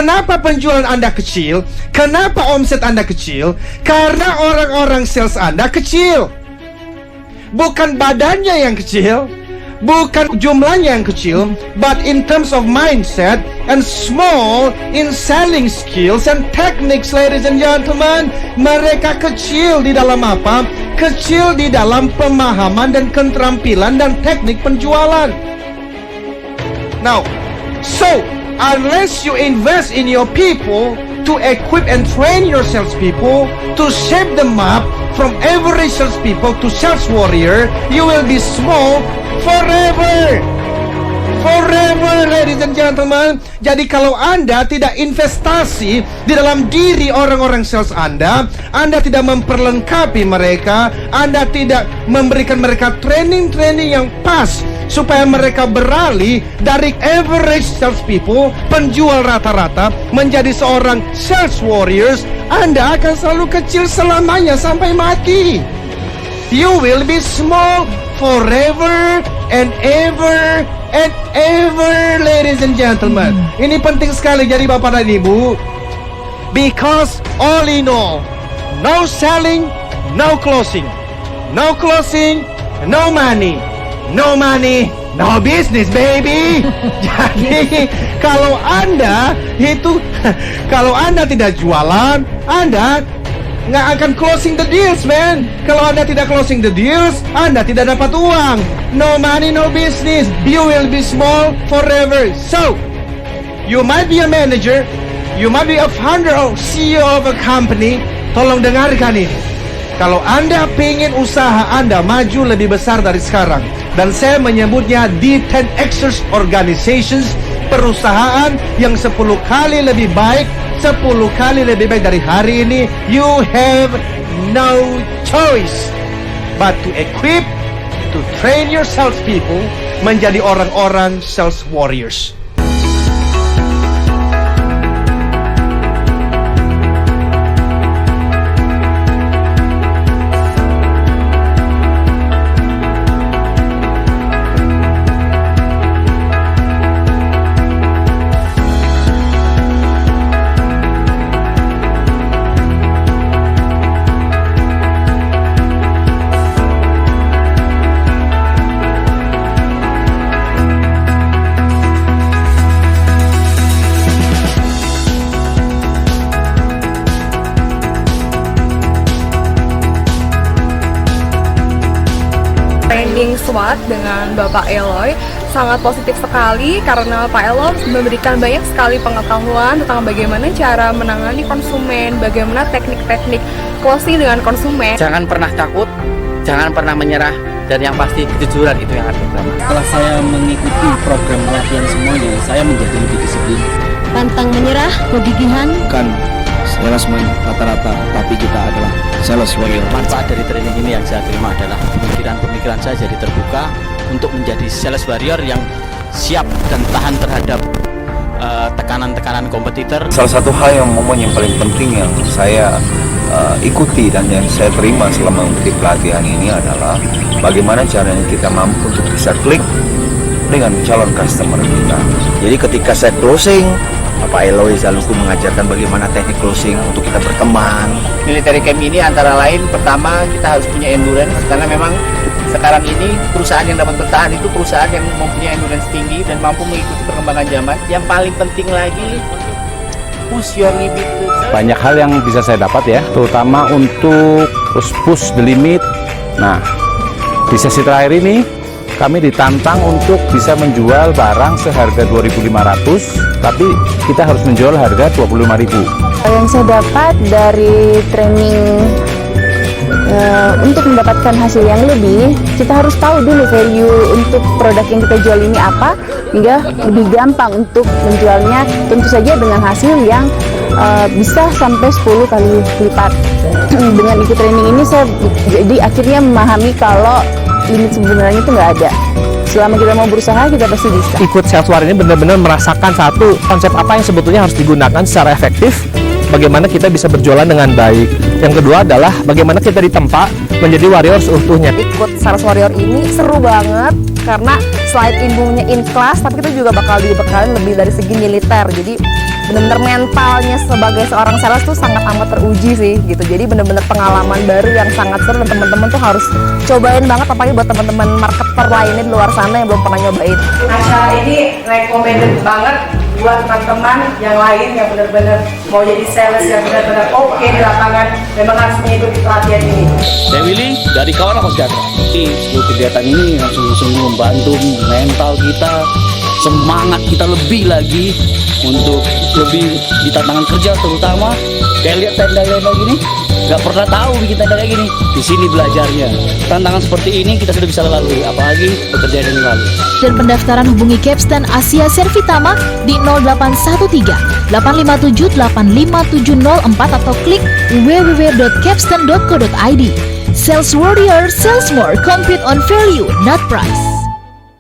Kenapa penjualan Anda kecil? Kenapa omset Anda kecil? Karena orang-orang sales Anda kecil. Bukan badannya yang kecil, bukan jumlahnya yang kecil, but in terms of mindset and small in selling skills and techniques, ladies and gentlemen. Mereka kecil di dalam apa? Kecil di dalam pemahaman dan keterampilan dan teknik penjualan. Now, so unless you invest in your people to equip and train your salespeople, to shape them up from average salespeople to sales warrior, you will be small forever. Forever, ladies and gentlemen. Jadi kalau Anda tidak investasi di dalam diri orang-orang sales Anda tidak memperlengkapi mereka, Anda tidak memberikan mereka training-training yang pas supaya mereka beralih dari average sales people, penjual rata-rata, menjadi seorang sales warriors, Anda akan selalu kecil selamanya sampai mati. You will be small forever and ever and ever, ladies and gentlemen. Ini penting sekali jadi Bapak dan Ibu. Because all in all, no selling, no closing. No closing, no money. No money, no business, baby. Jadi kalau Anda tidak jualan, Anda nggak akan closing the deals, man. Kalau Anda tidak closing the deals, Anda tidak dapat uang. No money, no business. You will be small forever. So, you might be a manager, you might be a founder or CEO of a company. Tolong dengarkan ini. Kalau Anda pengen usaha Anda maju lebih besar dari sekarang, dan saya menyebutnya the 10Xers Organizations, perusahaan yang 10 kali lebih baik, 10 kali lebih baik dari hari ini, you have no choice but to equip, to train your salespeople menjadi orang-orang sales warriors. Training SWOT dengan Bapak Eloy sangat positif sekali karena Pak Eloy memberikan banyak sekali pengetahuan tentang bagaimana cara menangani konsumen, bagaimana teknik-teknik closing dengan konsumen. Jangan pernah takut, jangan pernah menyerah, dan yang pasti kejujuran itu yang harus utama. Setelah saya mengikuti program pelatihan semuanya, saya menjadi lebih disiplin. Pantang menyerah, kegigihan. Bukan salesman rata-rata, tapi kita adalah sales warrior. Manfaat dari training ini yang saya terima adalah pemikiran saya jadi terbuka untuk menjadi sales warrior yang siap dan tahan terhadap tekanan-tekanan kompetitor. Salah satu hal yang paling penting yang saya ikuti dan yang saya terima selama mengikuti pelatihan ini adalah bagaimana caranya kita mampu untuk bisa klik dengan calon customer kita. Jadi ketika saya closing, Pak Eloy selalu mengajarkan bagaimana teknik closing untuk kita berteman. Military camp ini antara lain, pertama kita harus punya endurance, karena memang sekarang ini perusahaan yang dapat bertahan itu perusahaan yang mempunyai endurance tinggi dan mampu mengikuti perkembangan zaman. Yang paling penting lagi, push your limit. Banyak hal yang bisa saya dapat ya, terutama untuk push the limit. Nah, di sesi terakhir ini kami ditantang untuk bisa menjual barang seharga 2.500, tapi kita harus menjual harga 25.000. Yang saya dapat dari training untuk mendapatkan hasil yang lebih, kita harus tahu dulu value untuk produk yang kita jual ini apa, hingga lebih gampang untuk menjualnya, tentu saja dengan hasil yang bisa sampai 10 kali lipat. Dengan ikut training ini saya jadi akhirnya memahami kalau limit sebenarnya itu nggak ada. Selama kita mau berusaha, kita pasti bisa. Ikut sales warrior ini benar-benar merasakan satu konsep apa yang sebetulnya harus digunakan secara efektif, bagaimana kita bisa berjualan dengan baik. Yang kedua adalah bagaimana kita ditempa menjadi warrior seutuhnya. Ikut sales warrior ini seru banget karena selain ilmunya in class, tapi kita juga bakal dibekalin lebih dari segi militer. Jadi bener-bener mentalnya sebagai seorang sales tuh sangat amat teruji sih gitu. Jadi bener-bener pengalaman baru yang sangat seru dan teman-teman tuh harus cobain banget, apalagi buat teman-teman marketer lainnya di luar sana yang belum pernah nyobain. Acara ini recommended banget buat teman-teman yang lain yang benar-benar mau jadi sales yang benar-benar oke di lapangan, memang harus mengikuti pelatihan ini. Saya Willy dari Kawan Aku Sejahtera. Jadi seluruh kegiatan ini sungguh-sungguh membantu mental kita, semangat kita lebih lagi untuk lebih di tantangan kerja, terutama kayak lihat tenda-tenda gini, nggak pernah tahu bikin tenda kayak gini. Di sini belajarnya. Tantangan seperti ini kita sudah bisa lalui, apalagi pekerjaan yang lalu. Dan pendaftaran hubungi Capstan Asia Servitama di 0813 857 85704 atau klik www.capstan.co.id. Sales Warrior, sales more, compete on value, not price.